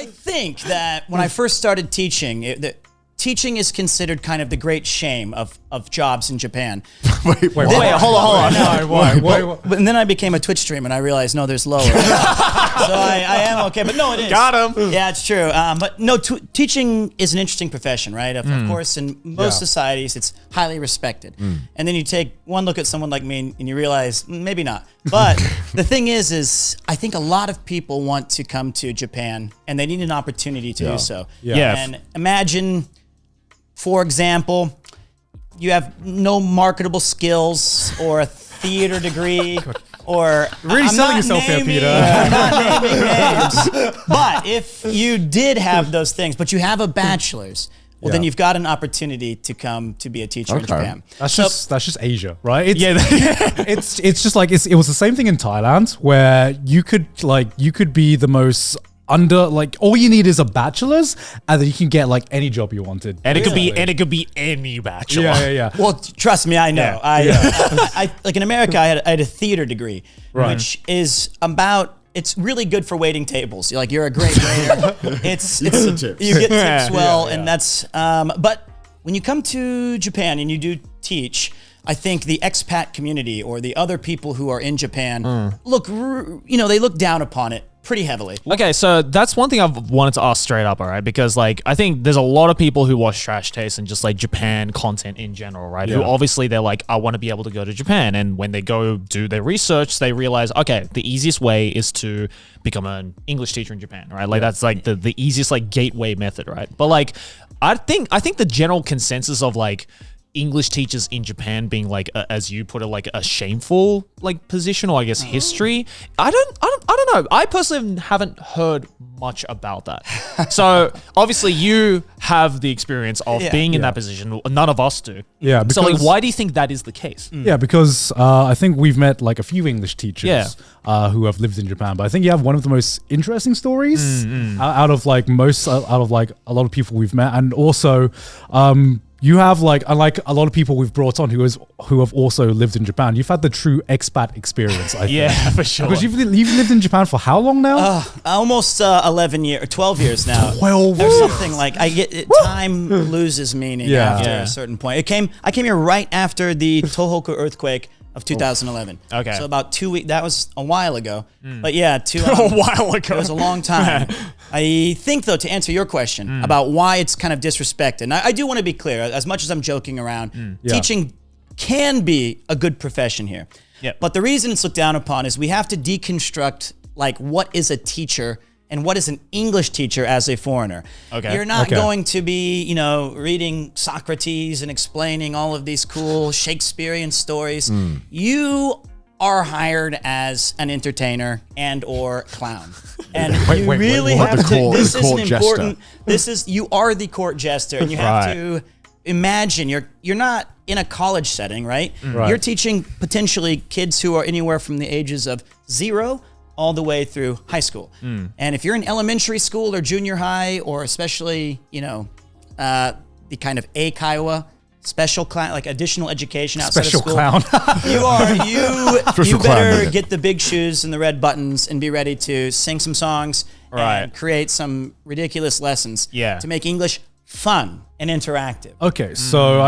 I think that when I first started teaching, teaching is considered kind of the great shame of jobs in Japan. Wait, hold on. But and then I became a Twitch streamer and I realized, no, there's lower. So I am okay, but no, it is. Got him. Yeah, it's true. But no, teaching is an interesting profession, right? Of course, in most societies, it's highly respected. And then you take one look at someone like me and you realize, maybe not. But the thing is I think a lot of people want to come to Japan and they need an opportunity to do so. Yeah. And imagine, for example, you have no marketable skills or a theater degree or... Really selling yourself here, Peter. I'm not naming names. But if you did have those things, but you have a bachelor's, well, then you've got an opportunity to come to be a teacher in Japan. That's just Asia, right? It's just like it was the same thing in Thailand where you could be the most all you need is a bachelor's and then you can get like any job you wanted. And it could be any bachelor. Yeah. Well, trust me, I know. I like in America, I had a theater degree, which is about. It's really good for waiting tables. You're a great waiter. It's you get tips well, and that's. But when you come to Japan and you do teach, I think the expat community or the other people who are in Japan they look down upon it pretty heavily. Okay, so that's one thing I've wanted to ask straight up, all right? Because like I think there's a lot of people who watch Trash Taste and just like Japan content in general, right? Who obviously they're like, I want to be able to go to Japan, and when they go do their research, they realize, okay, the easiest way is to become an English teacher in Japan, right? Like that's like the easiest like gateway method, right? But like I think the general consensus of like English teachers in Japan being like, as you put it, like a shameful like position or I guess history. I don't know. I personally haven't heard much about that. So obviously you have the experience of being in that position. None of us do. Yeah. So like, why do you think that is the case? Yeah, because I think we've met like a few English teachers who have lived in Japan, but I think you have one of the most interesting stories out of like a lot of people we've met, and also. You have like, unlike a lot of people we've brought on who have also lived in Japan, you've had the true expat experience, I think. Yeah, for sure. Because you've lived in Japan for how long now? Almost 12 years now. 12. There's something like time loses meaning after a certain point. I came here right after the Tohoku earthquake of 2011. Okay. So about 2 weeks, that was a while ago. But yeah, a while ago. It was a long time. I think though, to answer your question about why it's kind of disrespected, and I do want to be clear, as much as I'm joking around, teaching can be a good profession here. Yep. But the reason it's looked down upon is we have to deconstruct like what is a teacher and what is an English teacher as a foreigner. Okay. You're not going to be, reading Socrates and explaining all of these cool Shakespearean stories. You are hired as an entertainer and or clown. And you really have to, this is an important, you are the court jester, and you have to imagine you're not in a college setting, right? You're teaching potentially kids who are anywhere from the ages of 0 all the way through high school. And if you're in elementary school or junior high, or especially, the kind of Eikaiwa, special clown, like additional education outside special of school. Clown. you better get the big shoes and the red buttons and be ready to sing some songs and create some ridiculous lessons to make English fun and interactive. Okay, so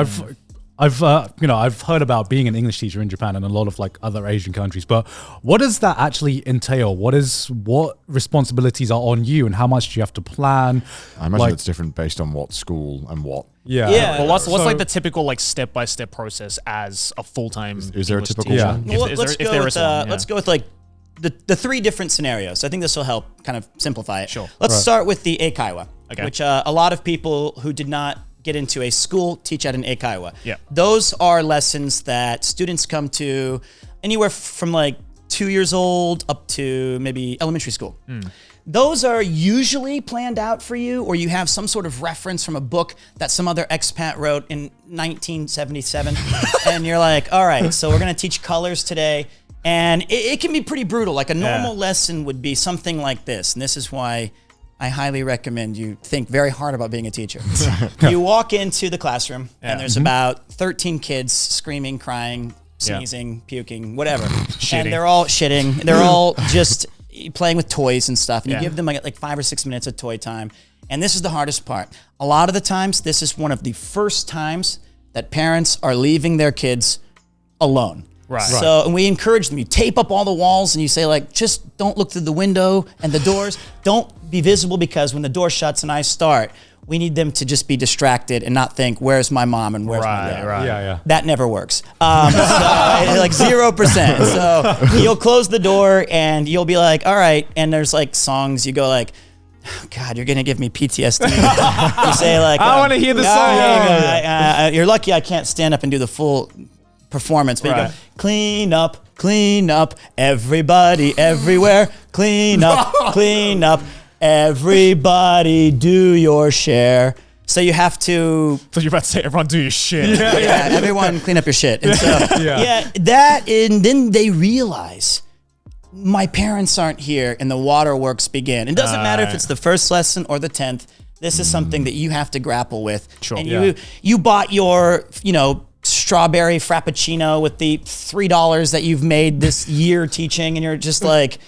I've heard about being an English teacher in Japan and a lot of like other Asian countries, but what does that actually entail? What responsibilities are on you, and how much do you have to plan? I imagine it's different based on what school and what. Yeah. Well, what's like the typical like step-by-step process as a full-time Is there a English typical teacher? one? Well, let's go with like the 3 different scenarios. I think this will help kind of simplify it. Sure. Let's start with the Eikaiwa, Okay. which a lot of people who did not get into a school teach at an Eikaiwa. Yeah. Those are lessons that students come to anywhere from like 2 years old up to maybe elementary school. Those are usually planned out for you, or you have some sort of reference from a book that some other expat wrote in 1977. And you're like, all right, so we're going to teach colors today. And it can be pretty brutal. Like a normal lesson would be something like this. And this is why I highly recommend you think very hard about being a teacher. You walk into the classroom and there's about 13 kids screaming, crying, sneezing, puking, whatever. And they're all shitting. They're all just playing with toys and stuff, and Yeah. you give them like 5 or 6 minutes of toy time. And this is the hardest part. A lot of the times, this is one of the first times that parents are leaving their kids alone. Right. So, and we encourage them. You tape up all the walls and you say like, just don't look through the window and the doors. Don't be visible, because when the door shuts and I start, we need them to just be distracted and not think, where's my mom and where's my dad? Right. Yeah. That never works. So, like 0%. So you'll close the door and you'll be like, all right. And there's like songs you go like, oh, God, you're gonna give me PTSD. You say like, I want to hear the song. You're lucky I can't stand up and do the full performance, but you Right. go, clean up, everybody, everywhere, clean up, everybody, do your share. So you have to, So you're about to say, everyone do your shit. yeah, everyone clean up your shit. And so, Yeah. that, and then they realize, my parents aren't here and the waterworks begin. It doesn't matter if it's the first lesson or the 10th. This is something that you have to grapple with. Sure. And Yeah. you bought your, strawberry frappuccino with the $3 that you've made this year teaching, and you're just like,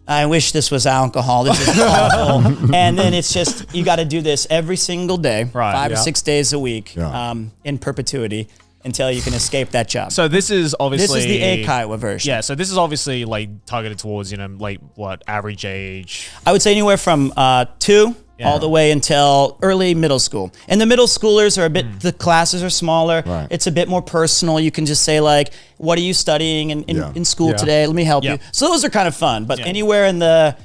I wish this was alcohol. This is awful. And then it's just, you got to do this every single day, Right. 5 or Yeah. 6 days a week, Yeah. in perpetuity, until you can escape that job. So this is obviously... this is the Eikaiwa version. Yeah, so this is obviously like targeted towards, like what, average age? I would say anywhere from 2 all the way until early middle school. And the middle schoolers are a bit, the classes are smaller. Right. It's a bit more personal. You can just say like, what are you studying in school Yeah. today? Let me help Yeah. you. So those are kind of fun. But Yeah. anywhere in the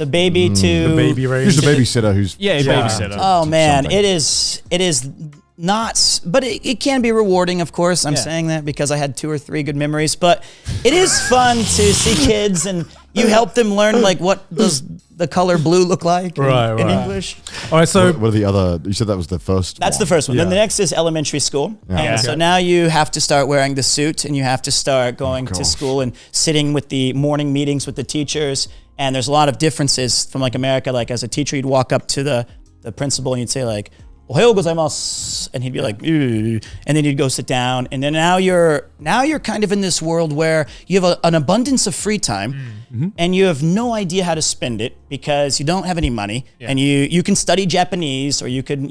baby to... The baby range. Who's the babysitter? Who's Yeah, babysitter. Oh man, something. it is not, but it can be rewarding, of course. I'm Yeah. saying that because I had 2 or 3 good memories, but it is fun to see kids and you help them learn like what does the color blue look like Right, in right. English. All right, so what are the other? You said that was the first. That's the first one. Then Yeah. the next is elementary school. Yeah. And Yeah. so now you have to start wearing the suit and you have to start going to gosh. school and sitting with the morning meetings with the teachers. And there's a lot of differences from like America. Like as a teacher, you'd walk up to the principal and you'd say like, "Ohayou gozaimasu," and he'd be like, "Ew," and then you'd go sit down. And then now you're kind of in this world where you have an abundance of free time and you have no idea how to spend it because you don't have any money and you can study Japanese or you could,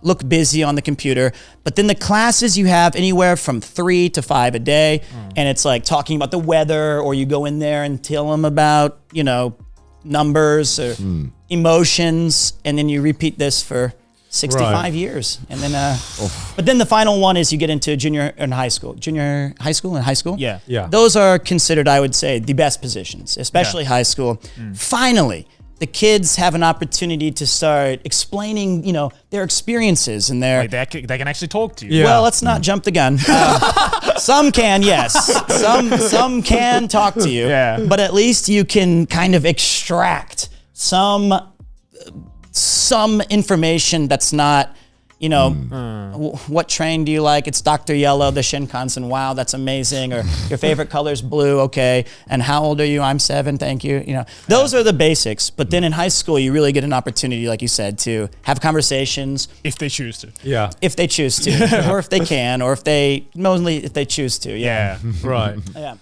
look busy on the computer. But then the classes you have anywhere from 3 to 5 a day. And it's like talking about the weather, or you go in there and tell them about, numbers or emotions. And then you repeat this for 65 Right. years. And then, but then the final one is you get into junior and high school. Junior high school and high school? Yeah. Yeah. Those are considered, I would say, the best positions, especially high school. Finally, the kids have an opportunity to start explaining, their experiences and their... Like they can actually talk to you. Yeah. Well, let's not jump the gun. Some can, yes. Some can talk to you. Yeah. But at least you can kind of extract some information that's not, what train do you like? It's Dr. Yellow, the Shinkansen. Wow, that's amazing. Or your favorite color's blue. Okay. And how old are you? I'm 7. Thank you. Those are the basics. But then in high school, you really get an opportunity, like you said, to have conversations If they choose to. yeah, if they choose to, or if they can, or mostly if they choose to. Yeah. right. Yeah.